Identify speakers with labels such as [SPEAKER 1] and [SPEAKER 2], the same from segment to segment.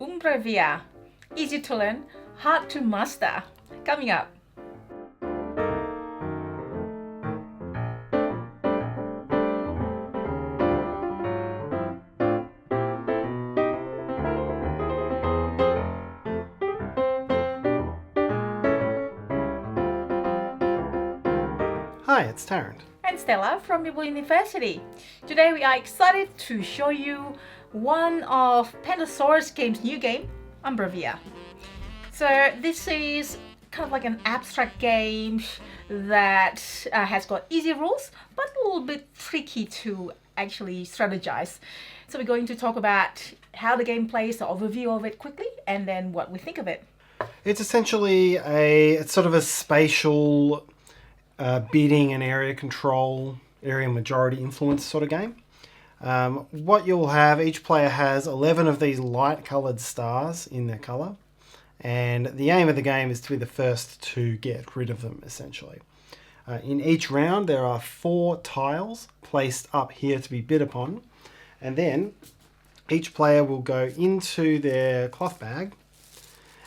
[SPEAKER 1] Umbra Via. Easy to learn, hard to master. Coming up.
[SPEAKER 2] Hi, it's Tarrant.
[SPEAKER 1] And Stella from Meeple University. Today we are excited to show you one of Pandasaurus Game's new game, Umbra Via. So this is kind of like an abstract game that has got easy rules, but a little bit tricky to actually strategize. So we're going to talk about how the game plays, the overview of it quickly, and then what we think of it.
[SPEAKER 2] It's essentially it's sort of a spatial bidding and area control, area majority influence sort of game. What you'll have, each player has 11 of these light coloured stars in their colour, and the aim of the game is to be the first to get rid of them, essentially. In each round there are 4 tiles placed up here to be bid upon, and then each player will go into their cloth bag,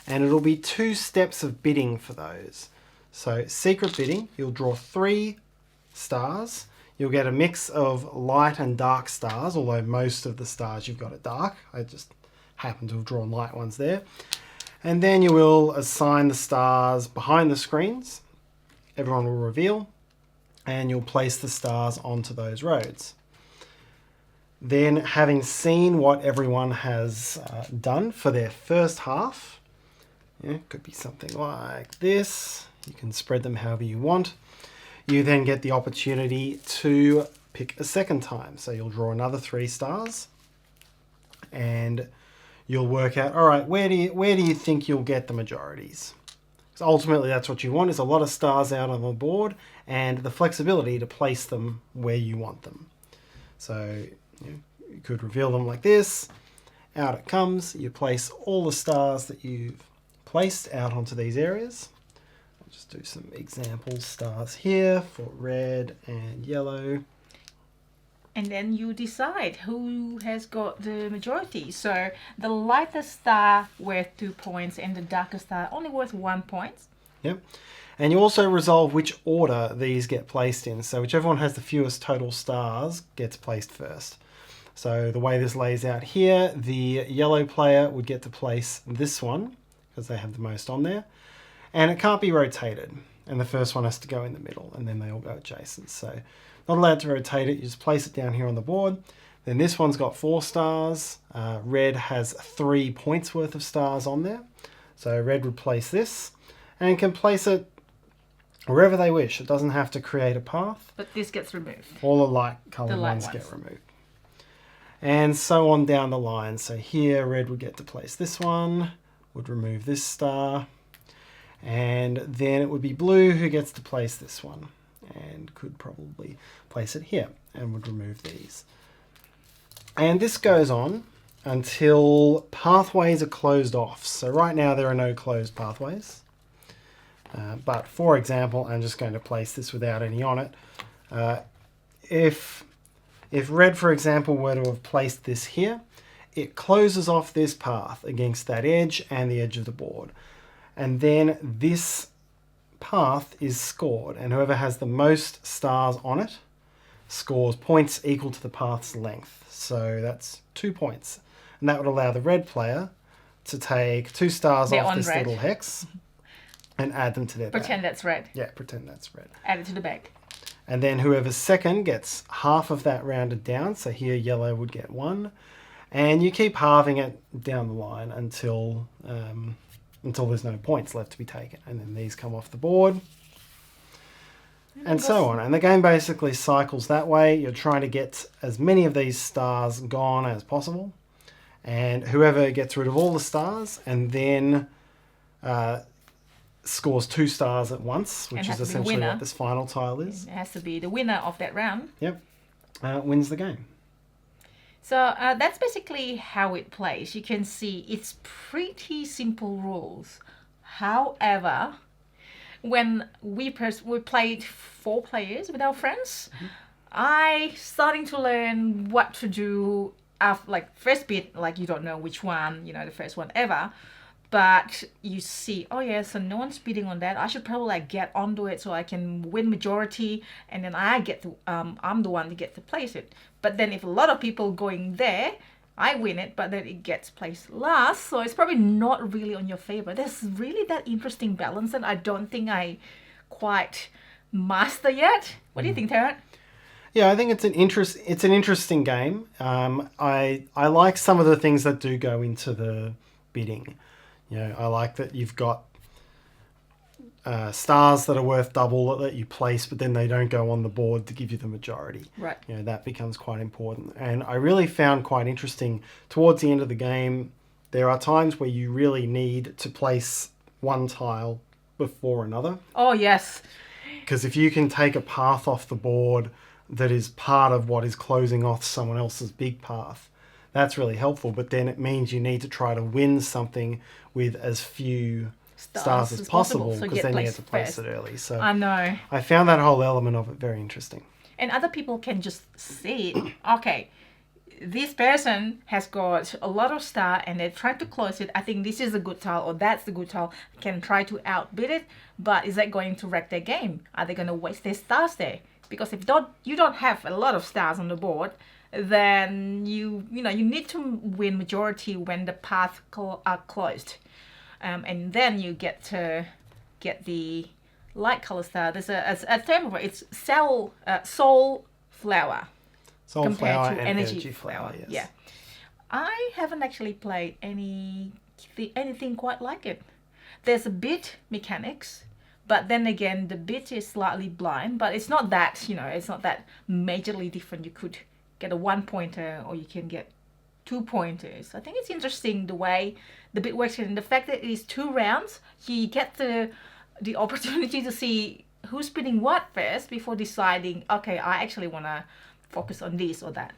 [SPEAKER 2] and it'll be 2 steps of bidding for those. So secret bidding, you'll draw 3 stars. You'll get a mix of light and dark stars, although most of the stars you've got are dark. I just happen to have drawn light ones there. And then you will assign the stars behind the screens. Everyone will reveal, and you'll place the stars onto those roads. Then, having seen what everyone has done for their first half, it could be something like this. You can spread them however you want. You then get the opportunity to pick a second time. So you'll draw another 3 stars, and you'll work out, all right, where do you think you'll get the majorities? So ultimately that's what you want, is a lot of stars out on the board and the flexibility to place them where you want them. So you could reveal them like this. Out it comes. You place all the stars that you've placed out onto these areas. I'll just do some example stars here for red and yellow.
[SPEAKER 1] And then you decide who has got the majority. So the lighter star worth 2 points and the darker star only worth 1 point.
[SPEAKER 2] Yep. And you also resolve which order these get placed in. So whichever one has the fewest total stars gets placed first. So the way this lays out here, the yellow player would get to place this one because they have the most on there. And it can't be rotated. And the first one has to go in the middle, and then they all go adjacent. So not allowed to rotate it. You just place it down here on the board. Then this one's got 4 stars. Red has 3 points worth of stars on there. So red would place this and can place it wherever they wish. It doesn't have to create a path.
[SPEAKER 1] But this gets removed.
[SPEAKER 2] All the light coloured ones get removed. And so on down the line. So here red would get to place this one, would remove this star. And then it would be blue who gets to place this one, and could probably place it here and would remove these. And this goes on until pathways are closed off. So right now there are no closed pathways. But for example, I'm just going to place this without any on it. If red, for example, were to have placed this here, it closes off this path against that edge and the edge of the board. And then this path is scored, and whoever has the most stars on it scores points equal to the path's length. So that's 2 points. And that would allow the red player to take 2 stars off this little hex and add them to their bag.
[SPEAKER 1] Pretend that's red.
[SPEAKER 2] Yeah, pretend that's red.
[SPEAKER 1] Add it to the bag.
[SPEAKER 2] And then whoever's second gets half of that rounded down. So here yellow would get 1. And you keep halving it down the line until there's no points left to be taken. And then these come off the board. And so on. And the game basically cycles that way. You're trying to get as many of these stars gone as possible. And whoever gets rid of all the stars and then scores 2 stars at once, which is essentially what this final tile is.
[SPEAKER 1] It has to be the winner of that round.
[SPEAKER 2] Yep. Wins the game.
[SPEAKER 1] So that's basically how it plays. You can see it's pretty simple rules. However, when we played 4 players with our friends, I starting to learn what to do like first bid, like you don't know which one, the first one ever. But you see, oh yeah, so no one's bidding on that. I should probably like get onto it so I can win majority, and then I'm the one to get to place it. But then if a lot of people going there, I win it, but then it gets placed last, so it's probably not really on your favor. There's really that interesting balance that I don't think I quite master yet. What do you think, Tarrant?
[SPEAKER 2] Yeah, I think it's an interesting game. I like some of the things that do go into the bidding. I like that you've got stars that are worth double that you place, but then they don't go on the board to give you the majority.
[SPEAKER 1] Right.
[SPEAKER 2] That becomes quite important. And I really found quite interesting towards the end of the game, there are times where you really need to place one tile before another.
[SPEAKER 1] Oh, yes.
[SPEAKER 2] Because if you can take a path off the board that is part of what is closing off someone else's big path, that's really helpful. But then it means you need to try to win something with as few stars as possible, because then you get to place it early. So
[SPEAKER 1] I know.
[SPEAKER 2] I found that whole element of it very interesting.
[SPEAKER 1] And other people can just see it. Okay, this person has got a lot of star and they're trying to close it. I think this is a good tile or that's the good tile. Can try to outbid it, but is that going to wreck their game? Are they going to waste their stars there? Because if you don't have a lot of stars on the board, then you need to win majority when the paths are closed, and then you get to get the light color star. There's a term for it. It's soul flower.
[SPEAKER 2] Soul
[SPEAKER 1] compared
[SPEAKER 2] flower
[SPEAKER 1] to
[SPEAKER 2] and
[SPEAKER 1] energy flower.
[SPEAKER 2] Yes.
[SPEAKER 1] Yeah, I haven't actually played anything quite like it. There's a bit mechanics, but then again, the bit is slightly blind. But it's not that it's not that majorly different. You could get a 1-pointer or you can get 2 pointers. I think it's interesting the way the bit works, and the fact that it is 2 rounds, you get the opportunity to see who's bidding what first before deciding, okay, I actually want to focus on this or that.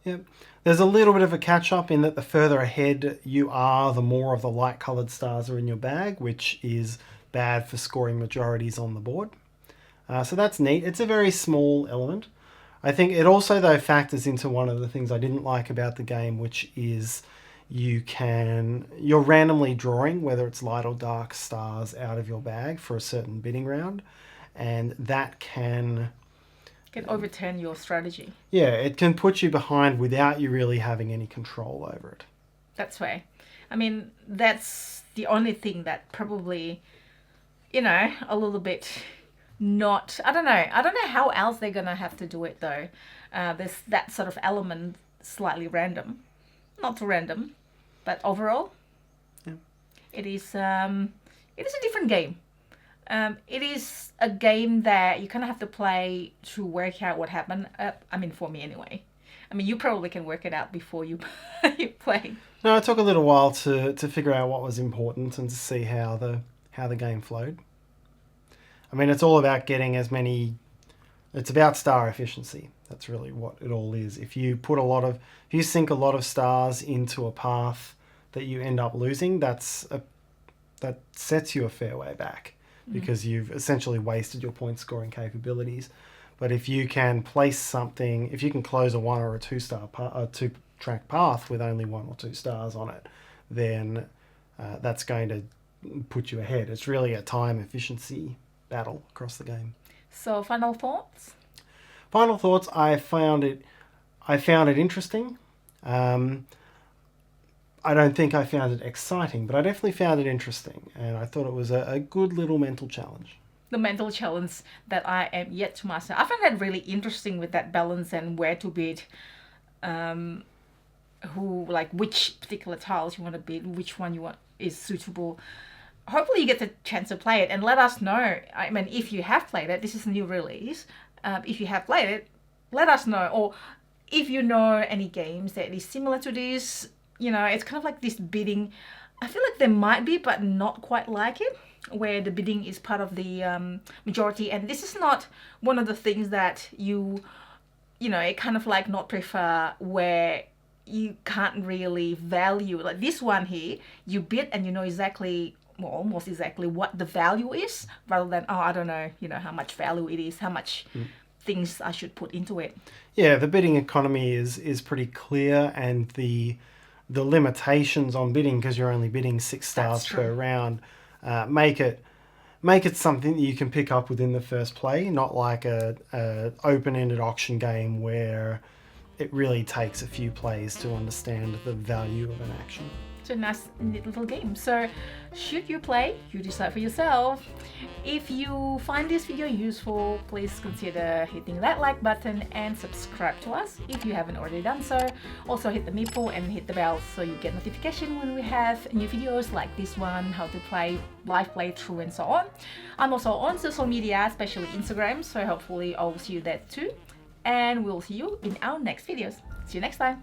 [SPEAKER 2] Yep. There's a little bit of a catch up in that the further ahead you are, the more of the light coloured stars are in your bag, which is bad for scoring majorities on the board. So that's neat. It's a very small element. I think it also, though, factors into one of the things I didn't like about the game, which is you're randomly drawing whether it's light or dark stars out of your bag for a certain bidding round, and that can
[SPEAKER 1] overturn your strategy.
[SPEAKER 2] Yeah, it can put you behind without you really having any control over it.
[SPEAKER 1] That's right. I mean, that's the only thing that probably, a little bit not, I don't know how else they're gonna have to do it though. There's that sort of element, slightly random, not too random, but overall,
[SPEAKER 2] yeah.
[SPEAKER 1] It is a different game. It is a game that you kind of have to play to work out what happened. For me anyway. You probably can work it out before you play.
[SPEAKER 2] No, it took a little while to figure out what was important and to see how the game flowed. It's all about getting as many. It's about star efficiency. That's really what it all is. If you sink a lot of stars into a path that you end up losing, that sets you a fair way back, because you've essentially wasted your point scoring capabilities. But if you can place something, if you can close a 1 or a 2 track path with only 1 or 2 stars on it, then that's going to put you ahead. It's really a time efficiency battle across the game.
[SPEAKER 1] So final thoughts?
[SPEAKER 2] I found it interesting. I don't think I found it exciting, but I definitely found it interesting, and I thought it was a good little mental challenge.
[SPEAKER 1] The mental challenge that I am yet to master. I find that really interesting with that balance and where to bid, which particular tiles you want to bid, which one you want is suitable. Hopefully you get the chance to play it and let us know. If you have played it, this is a new release. If you have played it, let us know. Or if you know any games that is similar to this, it's kind of like this bidding. I feel like there might be, but not quite like it, where the bidding is part of the majority. And this is not one of the things that it kind of like not prefer, where you can't really value. Like this one here, you bid and you know exactly, almost exactly what the value is, rather than, I don't know, how much value it is, how much things I should put into it.
[SPEAKER 2] Yeah, the bidding economy is pretty clear, and the limitations on bidding, because you're only bidding 6 stars per round, make it something that you can pick up within the first play, not like a open-ended auction game where it really takes a few plays to understand the value of an action.
[SPEAKER 1] It's a nice neat little game. So should you play? You decide for yourself. If you find this video useful, please consider hitting that like button and subscribe to us if you haven't already done so. Also hit the Meeple and hit the bell so you get notification when we have new videos like this one, how to play, live playthrough and so on. I'm also on social media, especially Instagram, so hopefully I'll see you there too. And we'll see you in our next videos. See you next time.